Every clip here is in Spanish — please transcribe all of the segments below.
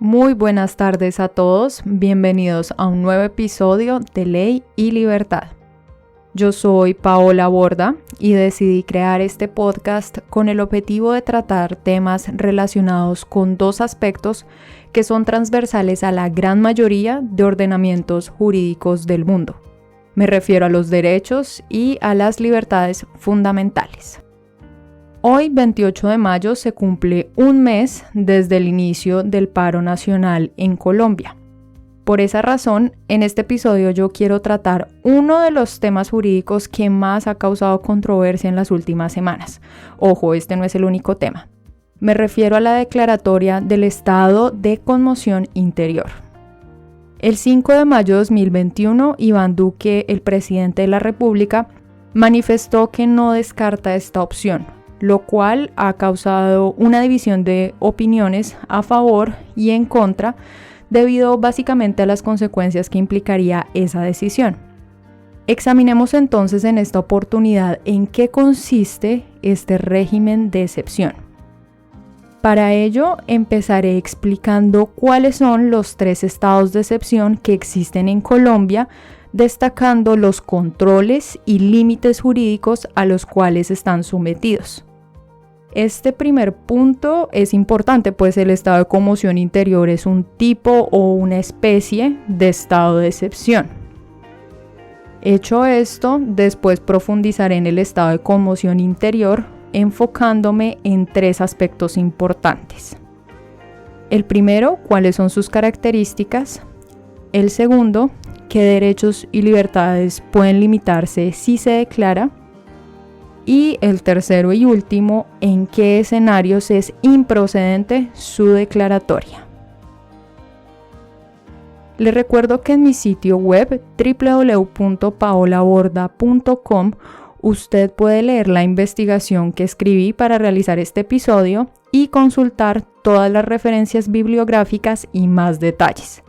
Muy buenas tardes a todos, bienvenidos a un nuevo episodio de Ley y Libertad. Yo soy Paola Borda y decidí crear este podcast con el objetivo de tratar temas relacionados con dos aspectos que son transversales a la gran mayoría de ordenamientos jurídicos del mundo. Me refiero a los derechos y a las libertades fundamentales. Hoy, 28 de mayo, se cumple un mes desde el inicio del paro nacional en Colombia. Por esa razón, en este episodio yo quiero tratar uno de los temas jurídicos que más ha causado controversia en las últimas semanas. Ojo, este no es el único tema. Me refiero a la declaratoria del estado de conmoción interior. El 5 de mayo de 2021, Iván Duque, el presidente de la República, manifestó que no descarta esta opción, lo cual ha causado una división de opiniones a favor y en contra, debido básicamente a las consecuencias que implicaría esa decisión. Examinemos entonces en esta oportunidad en qué consiste este régimen de excepción. Para ello, empezaré explicando cuáles son los 3 estados de excepción que existen en Colombia, destacando los controles y límites jurídicos a los cuales están sometidos. Este primer punto es importante, pues el estado de conmoción interior es un tipo o una especie de estado de excepción. Hecho esto, después profundizaré en el estado de conmoción interior, enfocándome en 3 aspectos importantes. El primero, cuáles son sus características. El segundo, qué derechos y libertades pueden limitarse si se declara. Y el tercero y último, en qué escenarios es improcedente su declaratoria. Les recuerdo que en mi sitio web www.paolaborda.com usted puede leer la investigación que escribí para realizar este episodio y consultar todas las referencias bibliográficas y más detalles.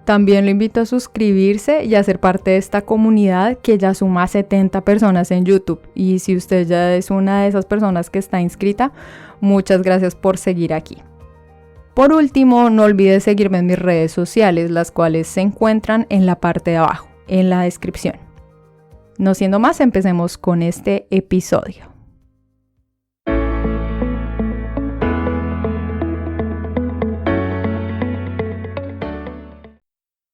También lo invito a suscribirse y a ser parte de esta comunidad que ya suma 70 personas en YouTube. Y si usted ya es una de esas personas que está inscrita, muchas gracias por seguir aquí. Por último, no olvide seguirme en mis redes sociales, las cuales se encuentran en la parte de abajo, en la descripción. No siendo más, empecemos con este episodio.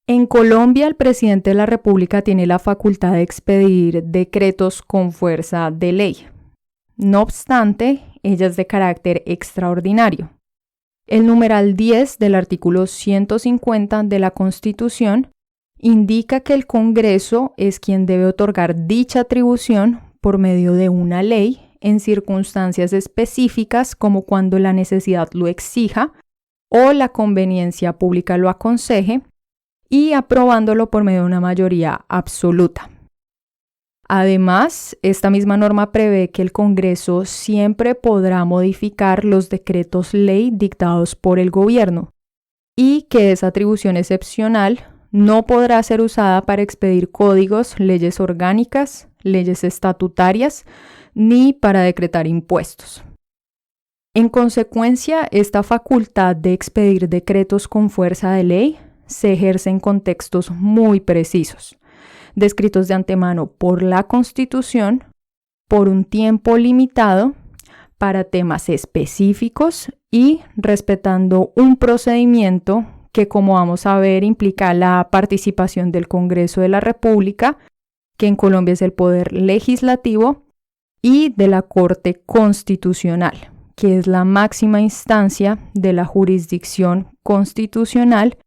En Colombia, el presidente de la República tiene la facultad de expedir decretos con fuerza de ley. No obstante, ella es de carácter extraordinario. El numeral 10 del artículo 150 de la Constitución indica que el Congreso es quien debe otorgar dicha atribución por medio de una ley en circunstancias específicas como cuando la necesidad lo exija o la conveniencia pública lo aconseje, y aprobándolo por medio de una mayoría absoluta. Además, esta misma norma prevé que el Congreso siempre podrá modificar los decretos ley dictados por el gobierno y que esa atribución excepcional no podrá ser usada para expedir códigos, leyes orgánicas, leyes estatutarias, ni para decretar impuestos. En consecuencia, esta facultad de expedir decretos con fuerza de ley se ejerce en contextos muy precisos, descritos de antemano por la Constitución, por un tiempo limitado, para temas específicos y respetando un procedimiento que, como vamos a ver, implica la participación del Congreso de la República, que en Colombia es el poder legislativo, y de la Corte Constitucional, que es la máxima instancia de la jurisdicción constitucional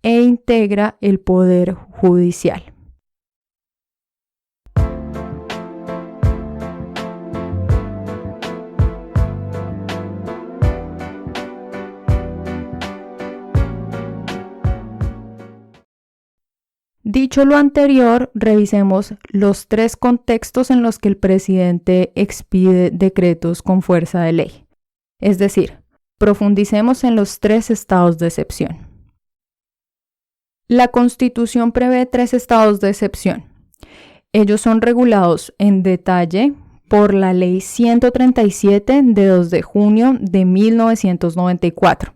e integra el Poder Judicial. Dicho lo anterior, revisemos los 3 contextos en los que el presidente expide decretos con fuerza de ley. Es decir, profundicemos en los 3 estados de excepción. La Constitución prevé 3 estados de excepción. Ellos son regulados en detalle por la Ley 137 de 2 de junio de 1994,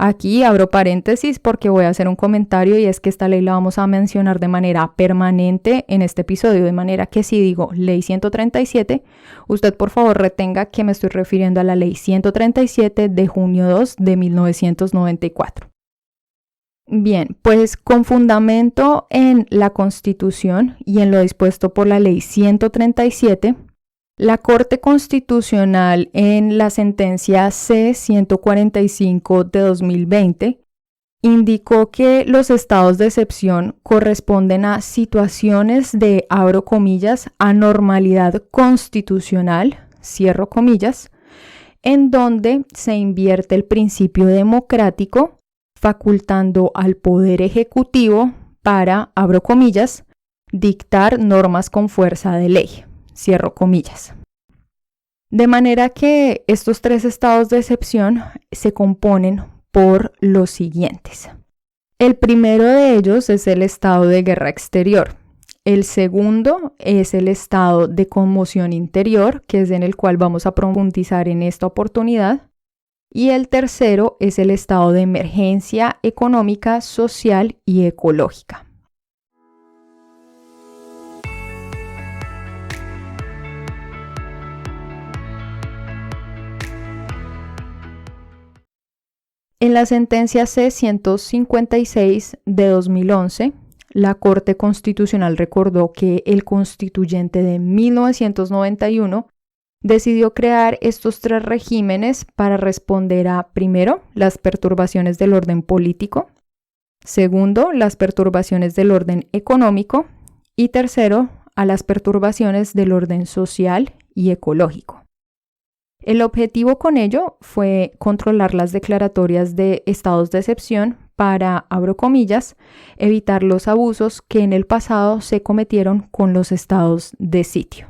Aquí abro paréntesis porque voy a hacer un comentario y es que esta ley la vamos a mencionar de manera permanente en este episodio, de manera que si digo ley 137, usted por favor retenga que me estoy refiriendo a la ley 137 de junio 2 de 1994. Bien, pues con fundamento en la Constitución y en lo dispuesto por la ley 137, la Corte Constitucional en la sentencia C-145 de 2020 indicó que los estados de excepción corresponden a situaciones de, abro comillas, anormalidad constitucional, cierro comillas, en donde se invierte el principio democrático, facultando al Poder Ejecutivo para, abro comillas, dictar normas con fuerza de ley. Cierro comillas. De manera que estos tres estados de excepción se componen por los siguientes. El primero de ellos es el estado de guerra exterior. El segundo es el estado de conmoción interior, que es en el cual vamos a profundizar en esta oportunidad. Y el tercero es el estado de emergencia económica, social y ecológica. En la sentencia C-156 de 2011, la Corte Constitucional recordó que el constituyente de 1991 decidió crear estos tres regímenes para responder a, primero, las perturbaciones del orden político, segundo, las perturbaciones del orden económico y tercero, a las perturbaciones del orden social y ecológico. El objetivo con ello fue controlar las declaratorias de estados de excepción para, abro comillas, evitar los abusos que en el pasado se cometieron con los estados de sitio.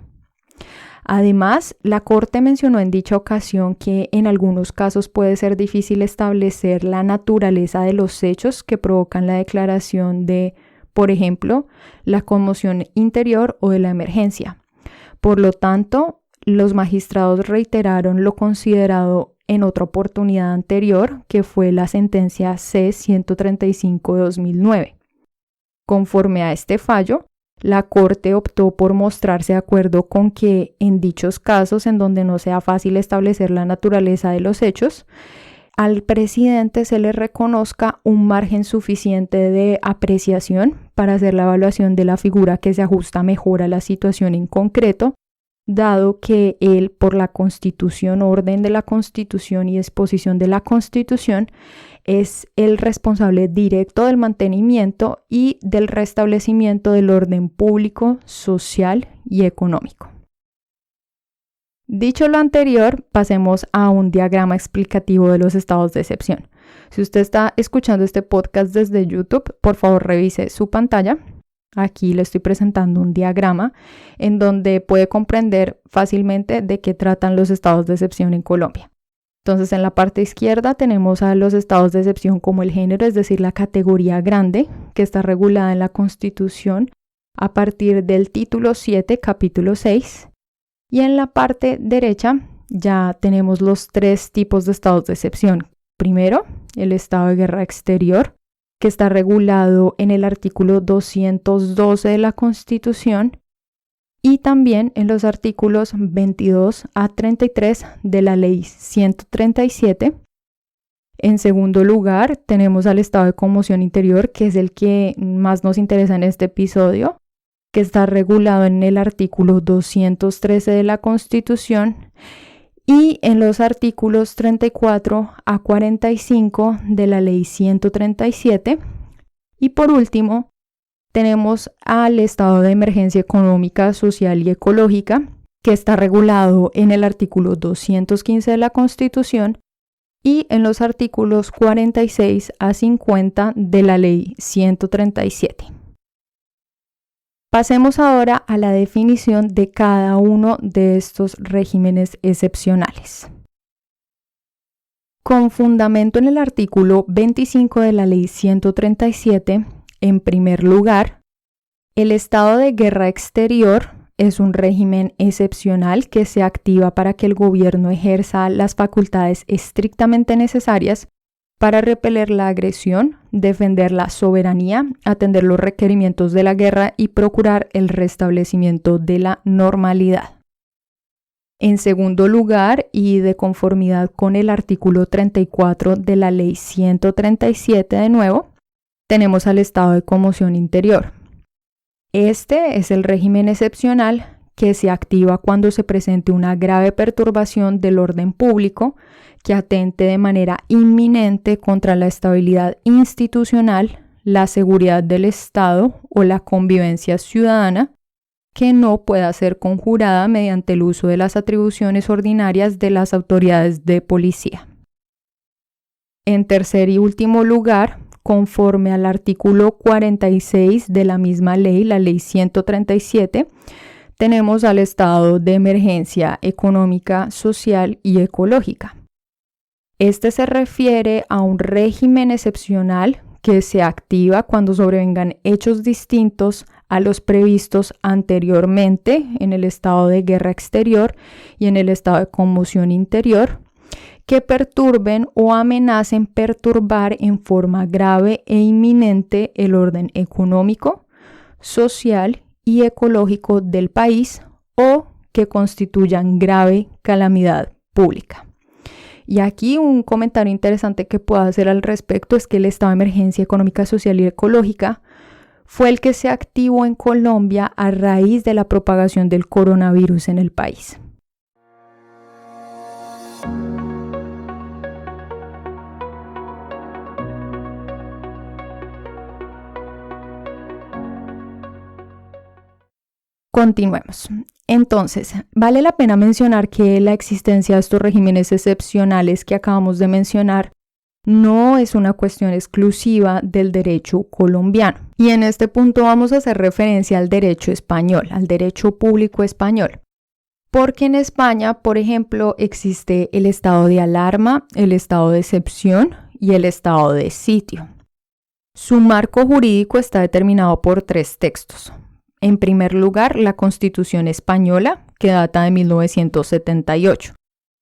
Además, la Corte mencionó en dicha ocasión que en algunos casos puede ser difícil establecer la naturaleza de los hechos que provocan la declaración de, por ejemplo, la conmoción interior o de la emergencia. Por lo tanto, los magistrados reiteraron lo considerado en otra oportunidad anterior, que fue la sentencia C-135 de 2009. Conforme a este fallo, la Corte optó por mostrarse de acuerdo con que en dichos casos en donde no sea fácil establecer la naturaleza de los hechos, al presidente se le reconozca un margen suficiente de apreciación para hacer la evaluación de la figura que se ajusta mejor a la situación en concreto, dado que él, por la Constitución, orden de la Constitución y disposición de la Constitución, es el responsable directo del mantenimiento y del restablecimiento del orden público, social y económico. Dicho lo anterior, pasemos a un diagrama explicativo de los estados de excepción. Si usted está escuchando este podcast desde YouTube, por favor revise su pantalla. Aquí le estoy presentando un diagrama en donde puede comprender fácilmente de qué tratan los estados de excepción en Colombia. Entonces, en la parte izquierda tenemos a los estados de excepción como el género, es decir, la categoría grande, que está regulada en la Constitución a partir del título 7, capítulo 6. Y en la parte derecha ya tenemos los tres tipos de estados de excepción. Primero, el estado de guerra exterior, que está regulado en el artículo 212 de la Constitución y también en los artículos 22 a 33 de la Ley 137. En segundo lugar, tenemos al estado de conmoción interior, que es el que más nos interesa en este episodio, que está regulado en el artículo 213 de la Constitución y en los artículos 34 a 45 de la Ley 137. Y por último, tenemos al estado de emergencia económica, social y ecológica, que está regulado en el artículo 215 de la Constitución y en los artículos 46 a 50 de la Ley 137. Pasemos ahora a la definición de cada uno de estos regímenes excepcionales. Con fundamento en el artículo 25 de la Ley 137, en primer lugar, el estado de guerra exterior es un régimen excepcional que se activa para que el gobierno ejerza las facultades estrictamente necesarias para repeler la agresión, defender la soberanía, atender los requerimientos de la guerra y procurar el restablecimiento de la normalidad. En segundo lugar, y de conformidad con el artículo 34 de la Ley 137 de nuevo, tenemos al estado de conmoción interior. Este es el régimen excepcional que se activa cuando se presente una grave perturbación del orden público que atente de manera inminente contra la estabilidad institucional, la seguridad del Estado o la convivencia ciudadana, que no pueda ser conjurada mediante el uso de las atribuciones ordinarias de las autoridades de policía. En tercer y último lugar, conforme al artículo 46 de la misma ley, la Ley 137, tenemos al estado de emergencia económica, social y ecológica. Este se refiere a un régimen excepcional que se activa cuando sobrevengan hechos distintos a los previstos anteriormente en el estado de guerra exterior y en el estado de conmoción interior, que perturben o amenacen perturbar en forma grave e inminente el orden económico, social y ecológico del país o que constituyan grave calamidad pública. Y aquí un comentario interesante que puedo hacer al respecto es que el estado de emergencia económica, social y ecológica fue el que se activó en Colombia a raíz de la propagación del coronavirus en el país. Continuemos. Entonces, vale la pena mencionar que la existencia de estos regímenes excepcionales que acabamos de mencionar no es una cuestión exclusiva del derecho colombiano. Y en este punto vamos a hacer referencia al derecho español, al derecho público español. Porque en España, por ejemplo, existe el estado de alarma, el estado de excepción y el estado de sitio. Su marco jurídico está determinado por 3 textos. En primer lugar, la Constitución española, que data de 1978.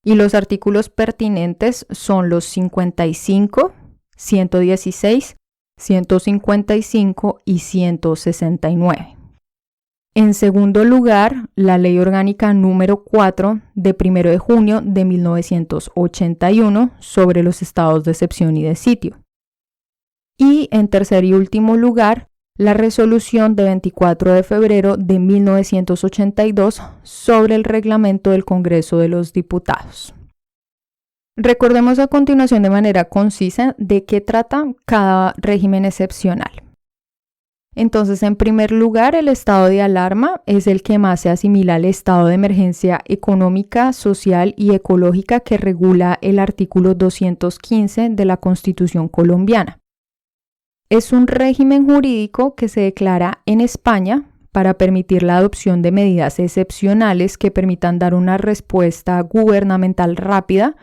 Y los artículos pertinentes son los 55, 116, 155 y 169. En segundo lugar, la Ley Orgánica número 4 de 1 de junio de 1981 sobre los estados de excepción y de sitio. Y en tercer y último lugar, la resolución de 24 de febrero de 1982 sobre el reglamento del Congreso de los Diputados. Recordemos a continuación de manera concisa de qué trata cada régimen excepcional. Entonces, en primer lugar, el estado de alarma es el que más se asimila al estado de emergencia económica, social y ecológica que regula el artículo 215 de la Constitución colombiana. Es un régimen jurídico que se declara en España para permitir la adopción de medidas excepcionales que permitan dar una respuesta gubernamental rápida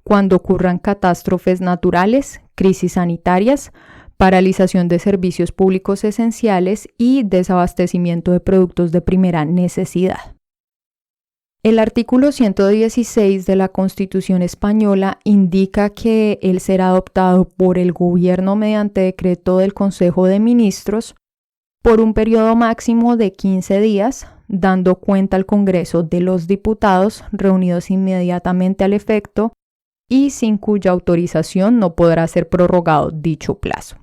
cuando ocurran catástrofes naturales, crisis sanitarias, paralización de servicios públicos esenciales y desabastecimiento de productos de primera necesidad. El artículo 116 de la Constitución española indica que él será adoptado por el gobierno mediante decreto del Consejo de Ministros por un periodo máximo de 15 días, dando cuenta al Congreso de los Diputados reunidos inmediatamente al efecto y sin cuya autorización no podrá ser prorrogado dicho plazo.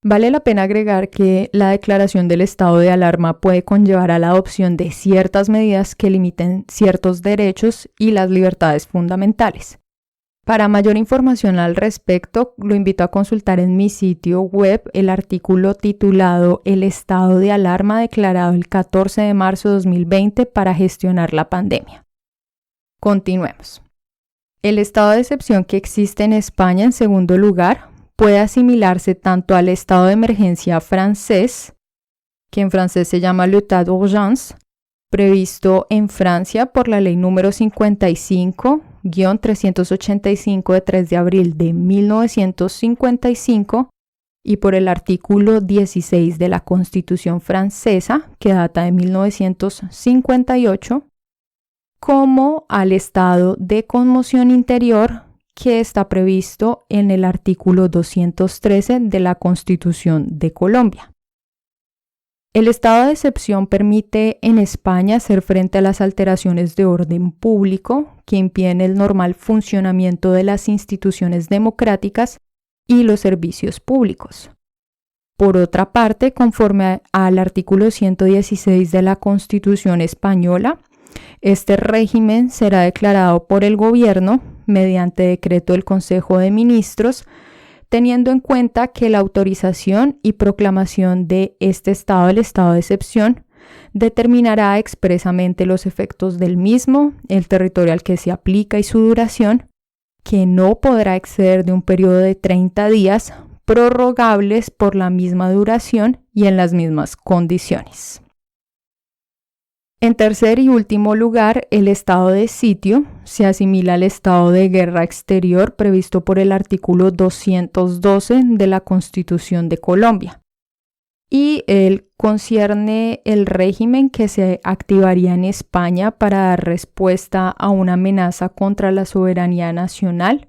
Vale la pena agregar que la declaración del estado de alarma puede conllevar a la adopción de ciertas medidas que limiten ciertos derechos y las libertades fundamentales. Para mayor información al respecto, lo invito a consultar en mi sitio web el artículo titulado El estado de alarma declarado el 14 de marzo de 2020 para gestionar la pandemia. Continuemos. El estado de excepción que existe en España, en segundo lugar, puede asimilarse tanto al estado de emergencia francés, que en francés se llama l'état d'urgence, previsto en Francia por la ley número 55-385 de 3 de abril de 1955 y por el artículo 16 de la Constitución francesa, que data de 1958, como al estado de conmoción interior, que está previsto en el artículo 213 de la Constitución de Colombia. El estado de excepción permite en España hacer frente a las alteraciones de orden público que impiden el normal funcionamiento de las instituciones democráticas y los servicios públicos. Por otra parte, conforme al artículo 116 de la Constitución española, este régimen será declarado por el gobierno mediante decreto del Consejo de Ministros, teniendo en cuenta que la autorización y proclamación de este estado, el estado de excepción, determinará expresamente los efectos del mismo, el territorio al que se aplica y su duración, que no podrá exceder de un periodo de 30 días, prorrogables por la misma duración y en las mismas condiciones. En tercer y último lugar, el estado de sitio se asimila al estado de guerra exterior previsto por el artículo 212 de la Constitución de Colombia. Y él concierne el régimen que se activaría en España para dar respuesta a una amenaza contra la soberanía nacional,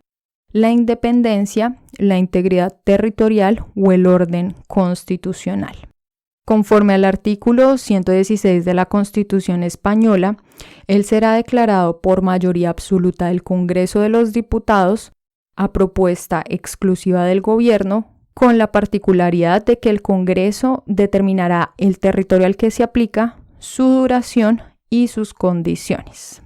la independencia, la integridad territorial o el orden constitucional. Conforme al artículo 116 de la Constitución española, él será declarado por mayoría absoluta del Congreso de los Diputados a propuesta exclusiva del Gobierno, con la particularidad de que el Congreso determinará el territorio al que se aplica, su duración y sus condiciones.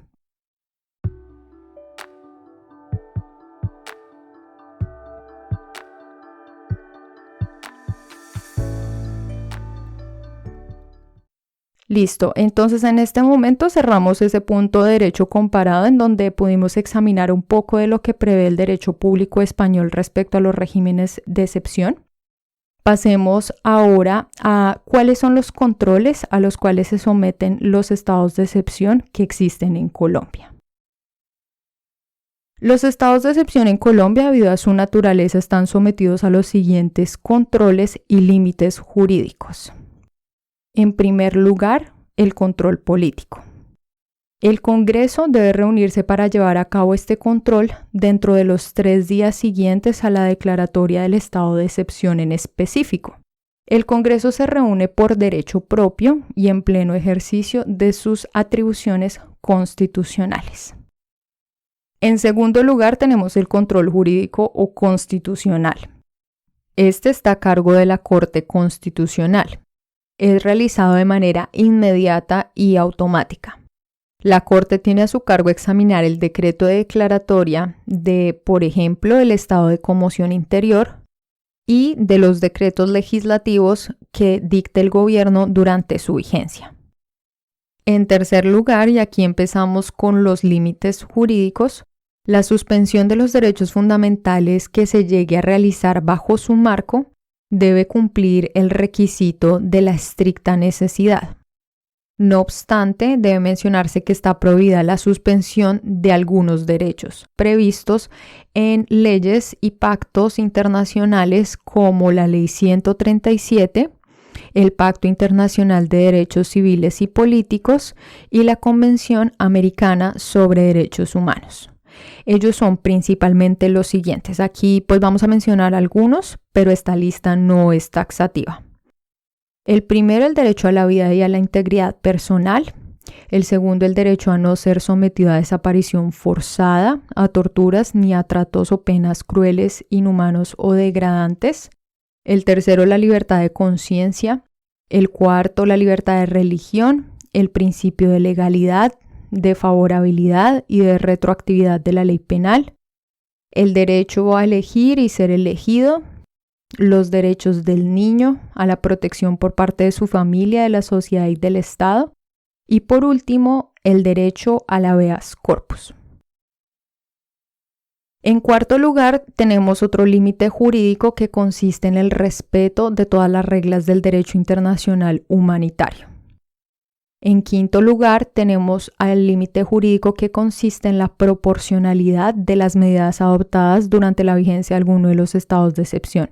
Listo, entonces en este momento cerramos ese punto de derecho comparado en donde pudimos examinar un poco de lo que prevé el derecho público español respecto a los regímenes de excepción. Pasemos ahora a cuáles son los controles a los cuales se someten los estados de excepción que existen en Colombia. Los estados de excepción en Colombia, debido a su naturaleza, están sometidos a los siguientes controles y límites jurídicos. En primer lugar, el control político. El Congreso debe reunirse para llevar a cabo este control dentro de los 3 días siguientes a la declaratoria del estado de excepción en específico. El Congreso se reúne por derecho propio y en pleno ejercicio de sus atribuciones constitucionales. En segundo lugar, tenemos el control jurídico o constitucional. Este está a cargo de la Corte Constitucional. Es realizado de manera inmediata y automática. La Corte tiene a su cargo examinar el decreto de declaratoria de, por ejemplo, el estado de conmoción interior y de los decretos legislativos que dicte el gobierno durante su vigencia. En tercer lugar, y aquí empezamos con los límites jurídicos, la suspensión de los derechos fundamentales que se llegue a realizar bajo su marco debe cumplir el requisito de la estricta necesidad. No obstante, debe mencionarse que está prohibida la suspensión de algunos derechos previstos en leyes y pactos internacionales como la Ley 137, el Pacto Internacional de Derechos Civiles y Políticos y la Convención Americana sobre Derechos Humanos. Ellos son principalmente los siguientes. Aquí pues vamos a mencionar algunos, pero esta lista no es taxativa. El primero, el derecho a la vida y a la integridad personal. El segundo, el derecho a no ser sometido a desaparición forzada, a torturas ni a tratos o penas crueles, inhumanos o degradantes. El tercero, la libertad de conciencia. El cuarto, la libertad de religión. El principio de legalidad, de favorabilidad y de retroactividad de la ley penal. El derecho a elegir y ser elegido. Los derechos del niño a la protección por parte de su familia, de la sociedad y del Estado. Y por último, el derecho al habeas corpus. En cuarto lugar, tenemos otro límite jurídico que consiste en el respeto de todas las reglas del derecho internacional humanitario. En quinto lugar, tenemos al límite jurídico que consiste en la proporcionalidad de las medidas adoptadas durante la vigencia de alguno de los estados de excepción.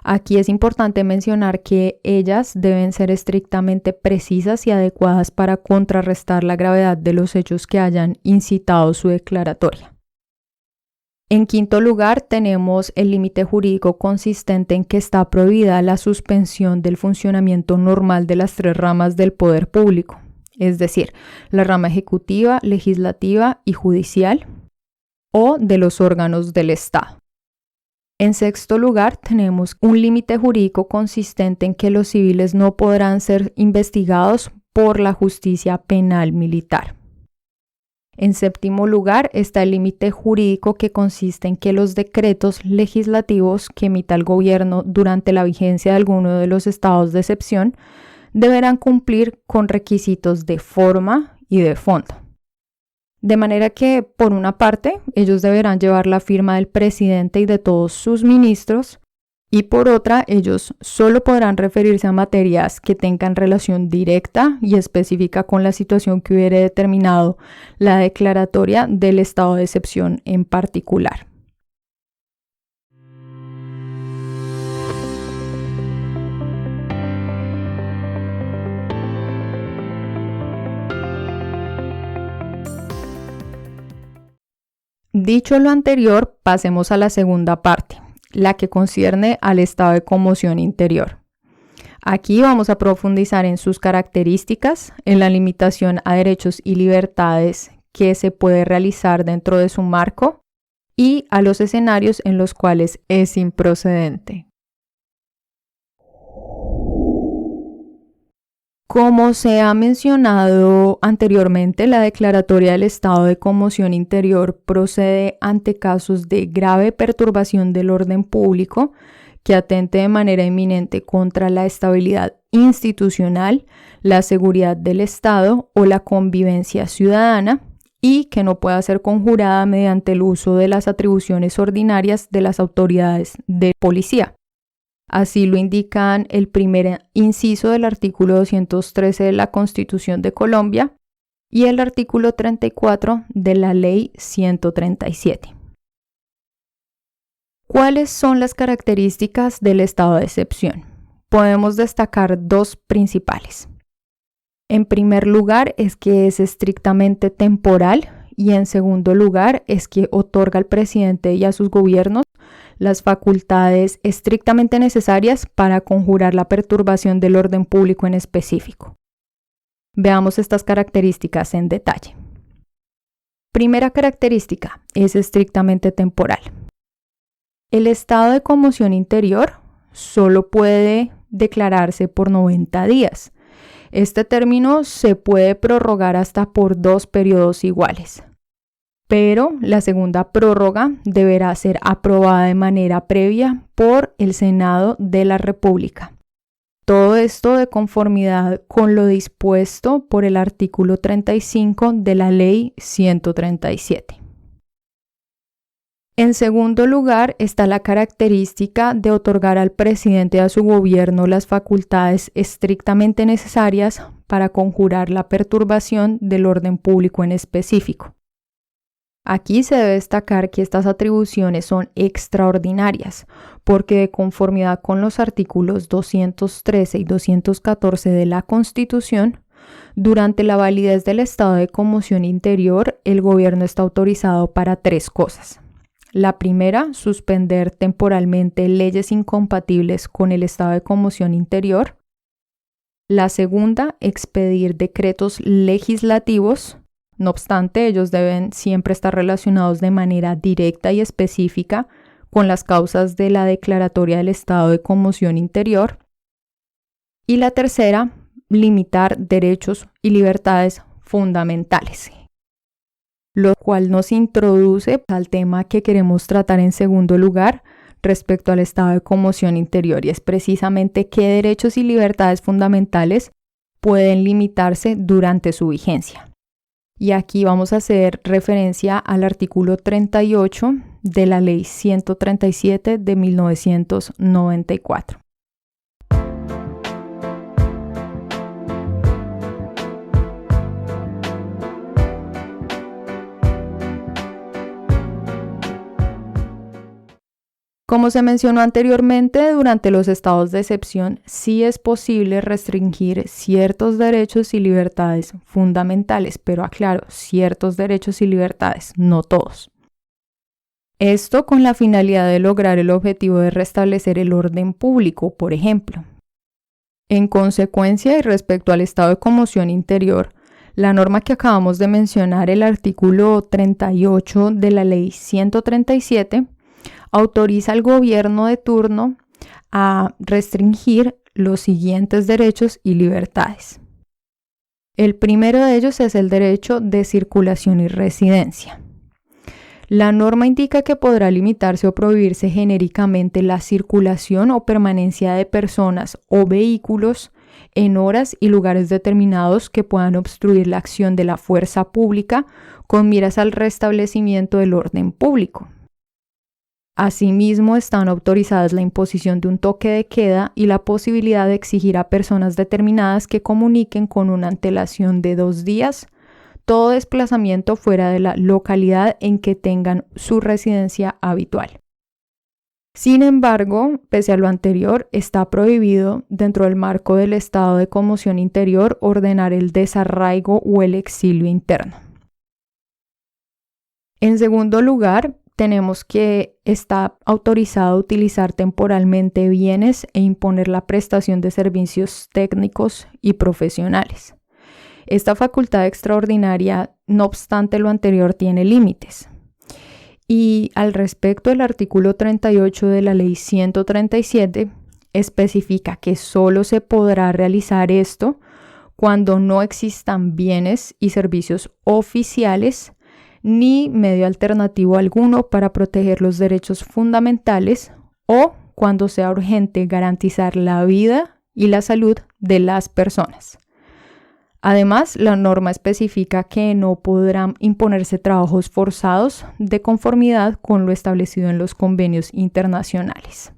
Aquí es importante mencionar que ellas deben ser estrictamente precisas y adecuadas para contrarrestar la gravedad de los hechos que hayan incitado su declaratoria. En quinto lugar, tenemos el límite jurídico consistente en que está prohibida la suspensión del funcionamiento normal de las tres ramas del poder público, es decir, la rama ejecutiva, legislativa y judicial, o de los órganos del Estado. En sexto lugar, tenemos un límite jurídico consistente en que los civiles no podrán ser investigados por la justicia penal militar. En séptimo lugar está el límite jurídico que consiste en que los decretos legislativos que emita el gobierno durante la vigencia de alguno de los estados de excepción deberán cumplir con requisitos de forma y de fondo. De manera que, por una parte, ellos deberán llevar la firma del presidente y de todos sus ministros, y por otra, ellos solo podrán referirse a materias que tengan relación directa y específica con la situación que hubiere determinado la declaratoria del estado de excepción en particular. Dicho lo anterior, pasemos a la segunda parte, la que concierne al estado de conmoción interior. Aquí vamos a profundizar en sus características, en la limitación a derechos y libertades que se puede realizar dentro de su marco y a los escenarios en los cuales es improcedente. Como se ha mencionado anteriormente, la declaratoria del estado de conmoción interior procede ante casos de grave perturbación del orden público que atente de manera inminente contra la estabilidad institucional, la seguridad del Estado o la convivencia ciudadana y que no pueda ser conjurada mediante el uso de las atribuciones ordinarias de las autoridades de policía. Así lo indican el primer inciso del artículo 213 de la Constitución de Colombia y el artículo 34 de la Ley 137. ¿Cuáles son las características del estado de excepción? Podemos destacar dos principales. En primer lugar, es que es estrictamente temporal y en segundo lugar, es que otorga al presidente y a sus gobiernos las facultades estrictamente necesarias para conjurar la perturbación del orden público en específico. Veamos estas características en detalle. Primera característica, es estrictamente temporal. El estado de conmoción interior solo puede declararse por 90 días. Este término se puede prorrogar hasta por 2 periodos iguales. Pero la segunda prórroga deberá ser aprobada de manera previa por el Senado de la República. Todo esto de conformidad con lo dispuesto por el artículo 35 de la Ley 137. En segundo lugar está la característica de otorgar al presidente y a su gobierno las facultades estrictamente necesarias para conjurar la perturbación del orden público en específico. Aquí se debe destacar que estas atribuciones son extraordinarias, porque de conformidad con los artículos 213 y 214 de la Constitución, durante la validez del estado de conmoción interior, el gobierno está autorizado para 3 cosas. La primera, suspender temporalmente leyes incompatibles con el estado de conmoción interior. La segunda, expedir decretos legislativos. No obstante, ellos deben siempre estar relacionados de manera directa y específica con las causas de la declaratoria del estado de conmoción interior. Y la tercera, limitar derechos y libertades fundamentales, lo cual nos introduce al tema que queremos tratar en segundo lugar respecto al estado de conmoción interior, y es precisamente qué derechos y libertades fundamentales pueden limitarse durante su vigencia. Y aquí vamos a hacer referencia al artículo 38 de la Ley 137 de 1994. Como se mencionó anteriormente, durante los estados de excepción sí es posible restringir ciertos derechos y libertades fundamentales, pero aclaro, ciertos derechos y libertades, no todos. Esto con la finalidad de lograr el objetivo de restablecer el orden público, por ejemplo. En consecuencia, y respecto al estado de conmoción interior, la norma que acabamos de mencionar, el artículo 38 de la Ley 137, autoriza al gobierno de turno a restringir los siguientes derechos y libertades. El primero de ellos es el derecho de circulación y residencia. La norma indica que podrá limitarse o prohibirse genéricamente la circulación o permanencia de personas o vehículos en horas y lugares determinados que puedan obstruir la acción de la fuerza pública con miras al restablecimiento del orden público. Asimismo, están autorizadas la imposición de un toque de queda y la posibilidad de exigir a personas determinadas que comuniquen con una antelación de 2 días todo desplazamiento fuera de la localidad en que tengan su residencia habitual. Sin embargo, pese a lo anterior, está prohibido, dentro del marco del estado de conmoción interior, ordenar el desarraigo o el exilio interno. En segundo lugar, tenemos que está autorizado a utilizar temporalmente bienes e imponer la prestación de servicios técnicos y profesionales. Esta facultad extraordinaria, no obstante lo anterior, tiene límites. Y al respecto, el artículo 38 de la Ley 137 especifica que solo se podrá realizar esto cuando no existan bienes y servicios oficiales ni medio alternativo alguno para proteger los derechos fundamentales o cuando sea urgente garantizar la vida y la salud de las personas. Además, la norma especifica que no podrán imponerse trabajos forzados de conformidad con lo establecido en los convenios internacionales.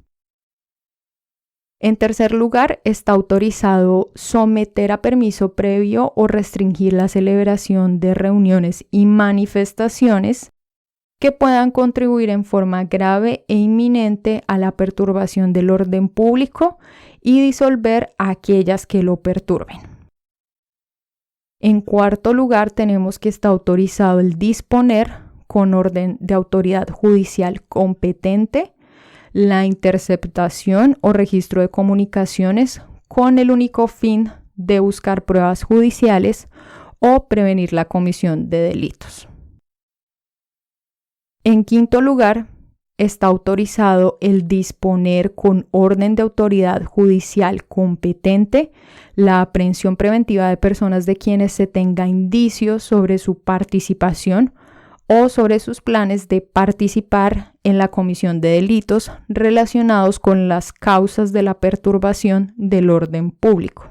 En tercer lugar, está autorizado someter a permiso previo o restringir la celebración de reuniones y manifestaciones que puedan contribuir en forma grave e inminente a la perturbación del orden público y disolver a aquellas que lo perturben. En cuarto lugar, tenemos que está autorizado el disponer, con orden de autoridad judicial competente, la interceptación o registro de comunicaciones con el único fin de buscar pruebas judiciales o prevenir la comisión de delitos. En quinto lugar, está autorizado el disponer con orden de autoridad judicial competente la aprehensión preventiva de personas de quienes se tenga indicios sobre su participación o sobre sus planes de participar en la comisión de delitos relacionados con las causas de la perturbación del orden público.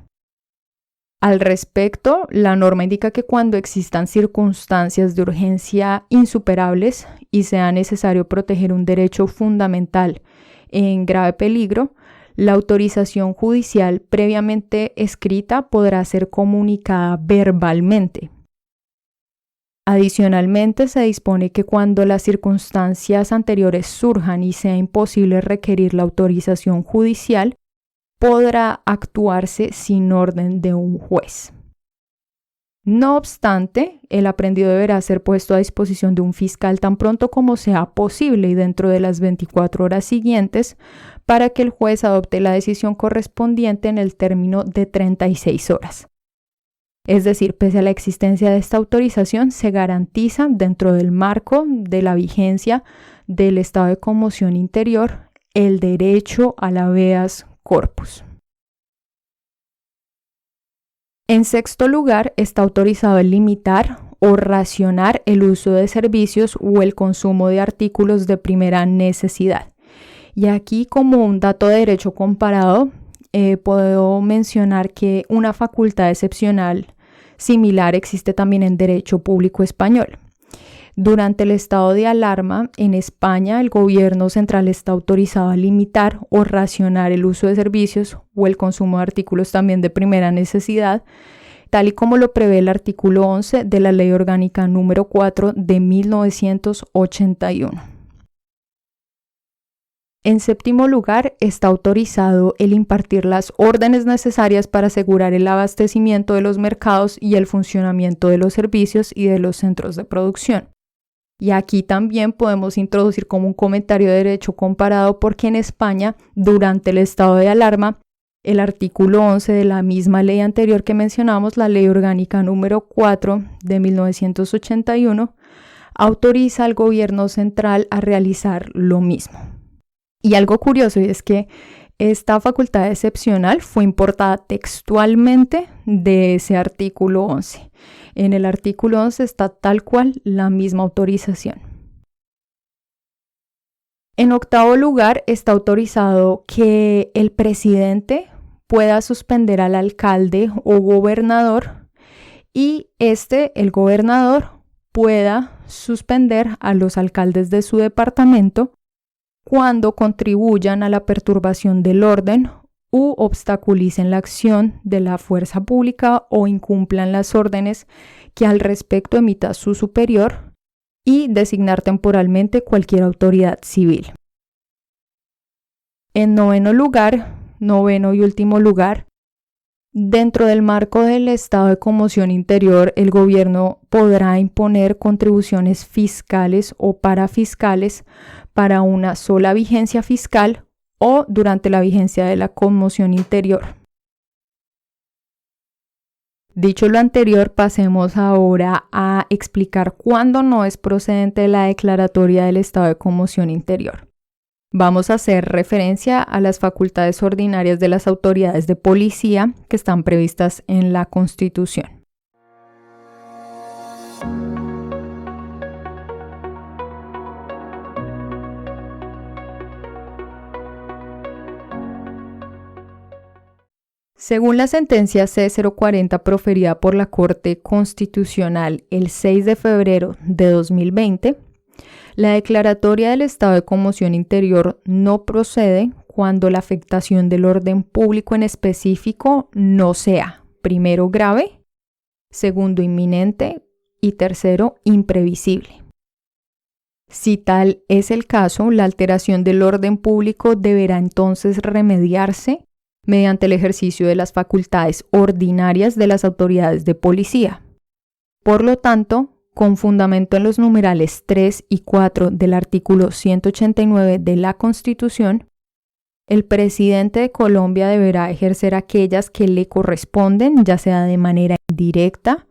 Al respecto, la norma indica que cuando existan circunstancias de urgencia insuperables y sea necesario proteger un derecho fundamental en grave peligro, la autorización judicial previamente escrita podrá ser comunicada verbalmente. Adicionalmente, se dispone que cuando las circunstancias anteriores surjan y sea imposible requerir la autorización judicial, podrá actuarse sin orden de un juez. No obstante, el aprehendido deberá ser puesto a disposición de un fiscal tan pronto como sea posible y dentro de las 24 horas siguientes para que el juez adopte la decisión correspondiente en el término de 36 horas. Es decir, pese a la existencia de esta autorización, se garantiza dentro del marco de la vigencia del estado de conmoción interior el derecho al habeas corpus. En sexto lugar, está autorizado el limitar o racionar el uso de servicios o el consumo de artículos de primera necesidad. Y aquí, como un dato de derecho comparado, puedo mencionar que una facultad excepcional similar existe también en derecho público español. Durante el estado de alarma, en España, el gobierno central está autorizado a limitar o racionar el uso de servicios o el consumo de artículos también de primera necesidad, tal y como lo prevé el artículo 11 de la Ley Orgánica número 4 de 1981. En séptimo lugar, está autorizado el impartir las órdenes necesarias para asegurar el abastecimiento de los mercados y el funcionamiento de los servicios y de los centros de producción. Y aquí también podemos introducir como un comentario de derecho comparado porque en España, durante el estado de alarma, el artículo 11 de la misma ley anterior que mencionamos, la Ley Orgánica número 4 de 1981, autoriza al gobierno central a realizar lo mismo. Y algo curioso es que esta facultad excepcional fue importada textualmente de ese artículo 11. En el artículo 11 está tal cual la misma autorización. En octavo lugar, está autorizado que el presidente pueda suspender al alcalde o gobernador y el gobernador, pueda suspender a los alcaldes de su departamento cuando contribuyan a la perturbación del orden u obstaculicen la acción de la fuerza pública o incumplan las órdenes que al respecto emita su superior y designar temporalmente cualquier autoridad civil. En noveno y último lugar, dentro del marco del estado de conmoción interior, el gobierno podrá imponer contribuciones fiscales o parafiscales para una sola vigencia fiscal o durante la vigencia de la conmoción interior. Dicho lo anterior, pasemos ahora a explicar cuándo no es procedente la declaratoria del estado de conmoción interior. Vamos a hacer referencia a las facultades ordinarias de las autoridades de policía que están previstas en la Constitución. Según la sentencia C-040 proferida por la Corte Constitucional el 6 de febrero de 2020, la declaratoria del estado de conmoción interior no procede cuando la afectación del orden público en específico no sea, primero, grave, segundo, inminente y tercero, imprevisible. Si tal es el caso, la alteración del orden público deberá entonces remediarse mediante el ejercicio de las facultades ordinarias de las autoridades de policía. Por lo tanto, con fundamento en los numerales 3 y 4 del artículo 189 de la Constitución, el presidente de Colombia deberá ejercer aquellas que le corresponden, ya sea de manera indirecta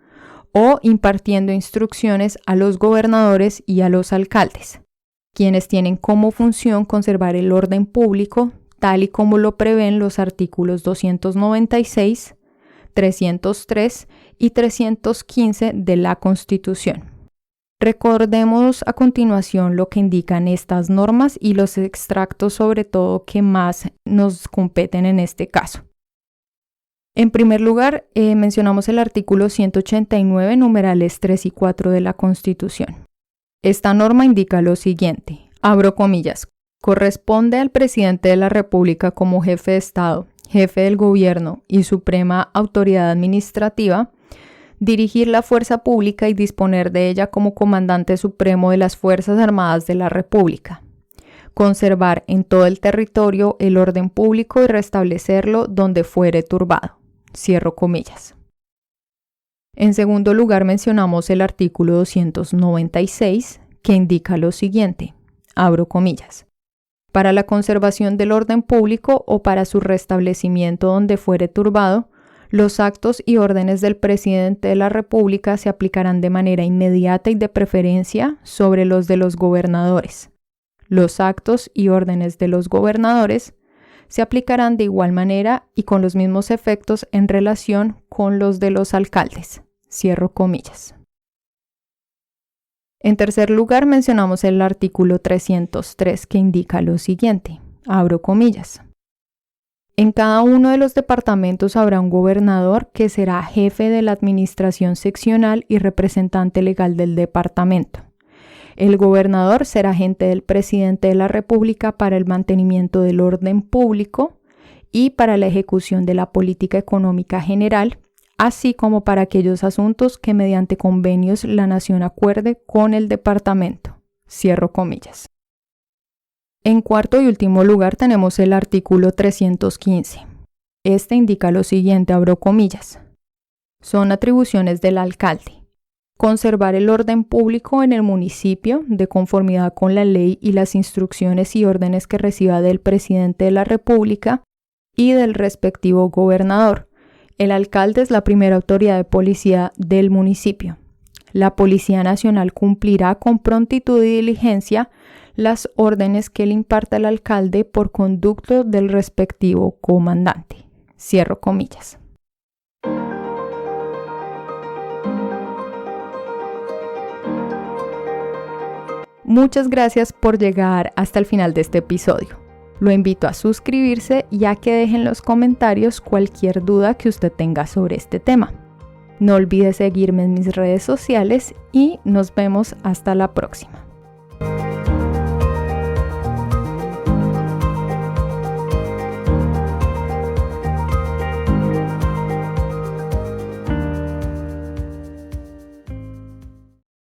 o impartiendo instrucciones a los gobernadores y a los alcaldes, quienes tienen como función conservar el orden público, tal y como lo prevén los artículos 296, 303 y 315 de la Constitución. Recordemos a continuación lo que indican estas normas y los extractos sobre todo que más nos competen en este caso. En primer lugar, mencionamos el artículo 189, numerales 3 y 4 de la Constitución. Esta norma indica lo siguiente, abro comillas, corresponde al presidente de la República como jefe de Estado, jefe del gobierno y suprema autoridad administrativa, dirigir la fuerza pública y disponer de ella como comandante supremo de las Fuerzas Armadas de la República, conservar en todo el territorio el orden público y restablecerlo donde fuere turbado. Cierro comillas. En segundo lugar, mencionamos el artículo 296, que indica lo siguiente, abro comillas, para la conservación del orden público o para su restablecimiento donde fuere turbado, los actos y órdenes del presidente de la República se aplicarán de manera inmediata y de preferencia sobre los de los gobernadores. Los actos y órdenes de los gobernadores se aplicarán de igual manera y con los mismos efectos en relación con los de los alcaldes. Cierro comillas. En tercer lugar, mencionamos el artículo 303 que indica lo siguiente, abro comillas. En cada uno de los departamentos habrá un gobernador que será jefe de la administración seccional y representante legal del departamento. El gobernador será agente del presidente de la República para el mantenimiento del orden público y para la ejecución de la política económica general, así como para aquellos asuntos que mediante convenios la nación acuerde con el departamento. Cierro comillas. En cuarto y último lugar tenemos el artículo 315. Este indica lo siguiente, abro comillas. Son atribuciones del alcalde. conservar el orden público en el municipio de conformidad con la ley y las instrucciones y órdenes que reciba del presidente de la República y del respectivo gobernador. El alcalde es la primera autoridad de policía del municipio. La Policía Nacional cumplirá con prontitud y diligencia las órdenes que le imparta el alcalde por conducto del respectivo comandante. Cierro comillas. Muchas gracias por llegar hasta el final de este episodio. Lo invito a suscribirse y a que dejen en los comentarios cualquier duda que usted tenga sobre este tema. No olvide seguirme en mis redes sociales y nos vemos hasta la próxima.